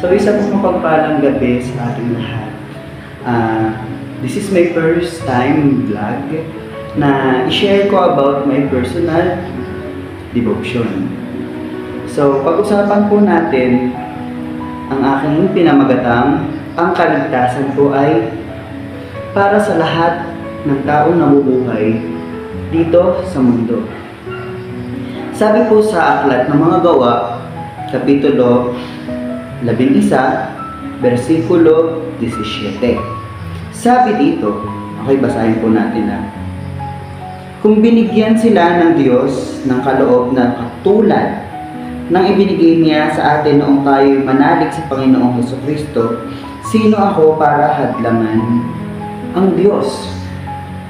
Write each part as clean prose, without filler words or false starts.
So, isa pong mapagpalang gabi sa ating lahat. This is my first time vlog na i-share ko about my personal devotion. So, pag-usapan po natin ang aking pinamagatang ang kaligtasan ko ay para sa lahat ng taong nabubuhay dito sa mundo. Sabi po sa Aklat ng Mga Gawa, Kapitulo 11, versikulo 17. Sabi dito, okay, basahin po natin na, kung binigyan sila ng Diyos ng kaloob na katulad ng ibinigay niya sa atin noong tayo'y manalig sa Panginoong Hesukristo, sino ako para hadlangan ang Diyos?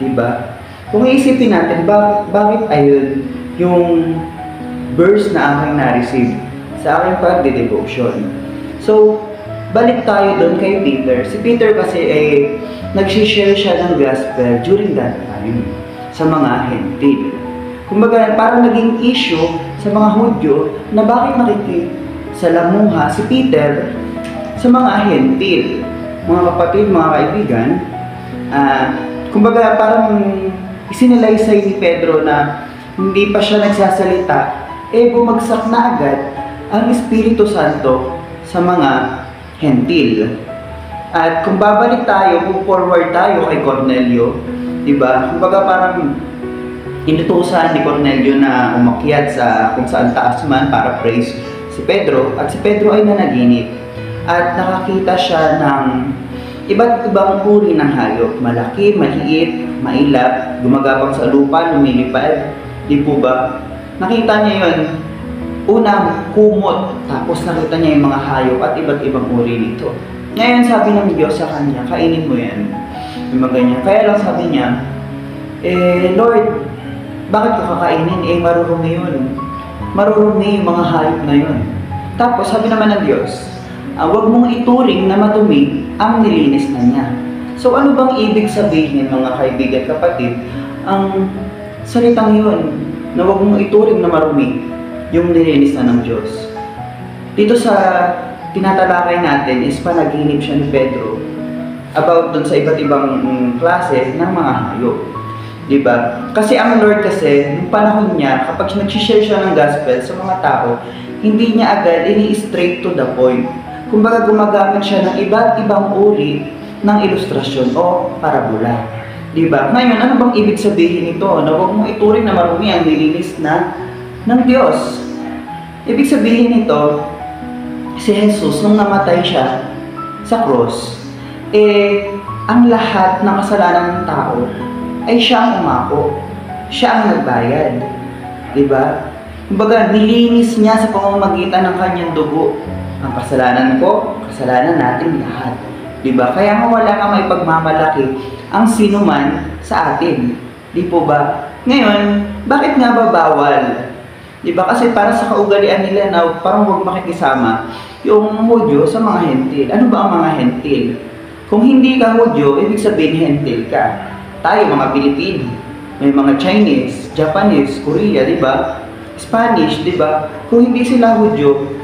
Diba? Kung iisipin natin, bakit ayun yung verse na aking na-receive sa aking pagde-devotion? So, balik tayo doon kay Peter. Si Peter kasi ay nag-share siya ng gospel during that time sa mga hentil. Kumbaga, parang naging issue sa mga Hudyo na bakit nakikisalamuha si Peter sa mga hentil. Mga kapatid, mga kaibigan, kumbaga parang isinalaysay ni Pedro na hindi pa siya nagsasalita, bumagsak na agad ang Espiritu Santo sa mga hentil. At kung babalik tayo, kung forward tayo kay Cornelio, diba? Kumbaga parang inutusan ni Cornelio na umakyat sa kung saan taas man para praise si Pedro, at si Pedro ay nanaginip at nakakita siya ng iba't ibang uri ng hayop, malaki, maliit, mailap, gumagapang sa lupa, lumilipad, di po ba? Nakita niya yun. Unang kumot, tapos nakita niya yung mga hayop at iba't ibang uri nito. Ngayon sabi ng Diyos sa kanya, kainin mo yan. Yung mga ganyan. Kaya lang sabi niya, Lord, bakit ko kakainin? Marurumi yun. Marurumi yung mga hayop na yun. Tapos sabi naman ng Diyos, huwag mong ituring na madumi ang nilinis na niya. So ano bang ibig sabihin, mga kaibigan, kapatid? Ang salitang yun, na huwag mong ituring na marumi yung nilinis na ng Diyos. Dito sa tinatalakay natin is panaginip siya ni Pedro about dun sa iba't ibang klase ng mga hayop. Diba? Kasi ang Lord kasi, yung panahon niya, kapag nag-share siya ng gospel sa mga tao, hindi niya agad ini-straight to the point. Kumbaga gumagamit siya ng iba't ibang uri ng ilustrasyon o parabola. Diba? Ngayon, ano bang ibig sabihin nito? Na huwag mong ituring na marumi ang nilinis na ng Diyos. Ibig sabihin nito, si Jesus, nung namatay siya sa cross, ang lahat ng kasalanan ng tao ay siya ang umako. Siya ang nagbayad. Diba? Kumbaga, nilinis niya sa pamamagitan ng kanyang dugo. Ang kasalanan ko, kasalanan natin lahat. Diba? Kaya nga wala kang maipagmamalaki ang sino man sa atin. Di po ba? Ngayon, bakit nga ba bawal? Diba? Kasi para sa kaugalian nila na parang huwag makikisama yung Hudyo sa mga hentil. Ano ba ang mga hentil? Kung hindi ka Hudyo, ibig sabihin hentil ka. Tayo, mga Pilipino, may mga Chinese, Japanese, Korea, diba? Spanish, diba? Kung hindi sila Hudyo,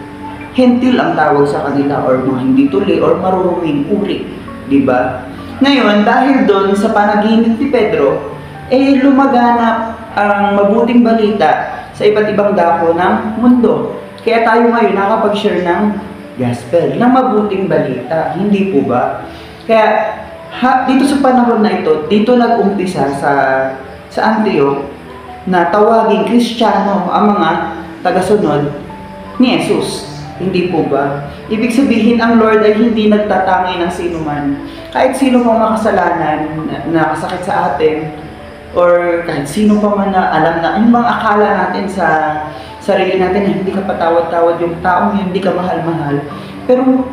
hentil ang tawag sa kanila, or mga hindi tuli, or maruruming uri. Diba? Ngayon, dahil doon sa panaginip ni Pedro, lumaganap ang mabuting balita sa iba't ibang dako ng mundo. Kaya tayo ngayon nakapag-share ng gospel, ng mabuting balita. Hindi po ba? Kaya dito sa panahon na ito, dito nag-umpisa sa Antioch na tawaging Kristiyano ang mga tagasunod ni Jesus. Hindi po ba? Ibig sabihin, ang Lord ay hindi nagtatangi ng sino man. Kahit sino pang makasalanan na kasakit sa atin, or kahit sino pa man na alam na, yung bang akala natin sa sarili natin na hindi ka patawad-tawad, yung taong yun, hindi ka mahal-mahal. Pero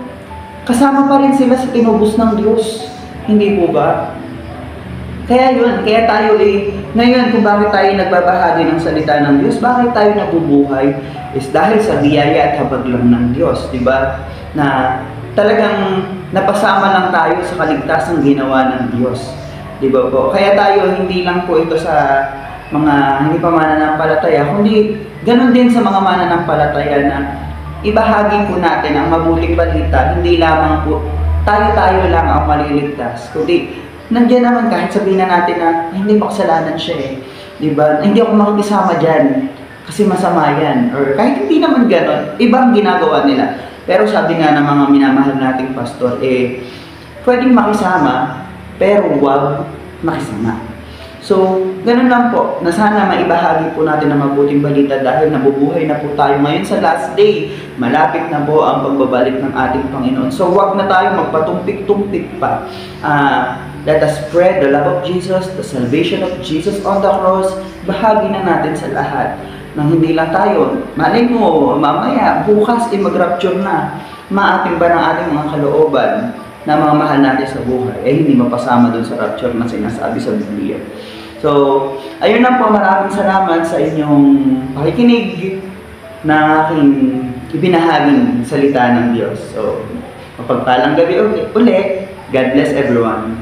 kasama pa rin sila sa tinubos ng Diyos. Hindi po ba? Kaya yun, kaya tayo ngayon kung bakit tayo nagbabahagi ng salita ng Diyos, bakit tayo nabubuhay, is dahil sa biyaya at habag lang ng Diyos, di ba? Na talagang napasama lang tayo sa kaligtasang ginawa ng Diyos. Di ba po? Kaya tayo, hindi lang po ito sa mga hindi pa mananampalataya, kundi ganun din sa mga mananampalataya na ibahagi po natin ang mabuting balita, hindi lamang po tayo-tayo lang ang maliligtas, kundi nandiyan naman kahit sabihin na natin na hindi pa kasalanan siya eh. Diba? Hindi ako makikisama dyan kasi masama yan. Or kahit hindi naman ganon, ibang ginagawa nila. Pero sabi nga ng mga minamahal nating pastor, pwedeng makisama, pero huwag makisama. So, ganun lang po, na sana maibahagi po natin ang mabuting balita dahil nabubuhay na po tayo ngayon sa last day. Malapit na po ang pagbabalik ng ating Panginoon. So, huwag na tayo magpatumpik-tumpik pa. Let us spread the love of Jesus, the salvation of Jesus on the cross. Bahagi na natin sa lahat. Nang hindi lang tayo, malay mo, mamaya, bukas, mag-rapture na. Maating ba ng ating mga kalooban na mga mahal natin sa buhay, hindi mapasama dun sa rapture na sinasabi sa Biblia. So, ayun lang po, maraming salamat sa inyong pakikinig na aking ibinahaging salita ng Diyos. So, mapagpalang gabi ulit. God bless everyone.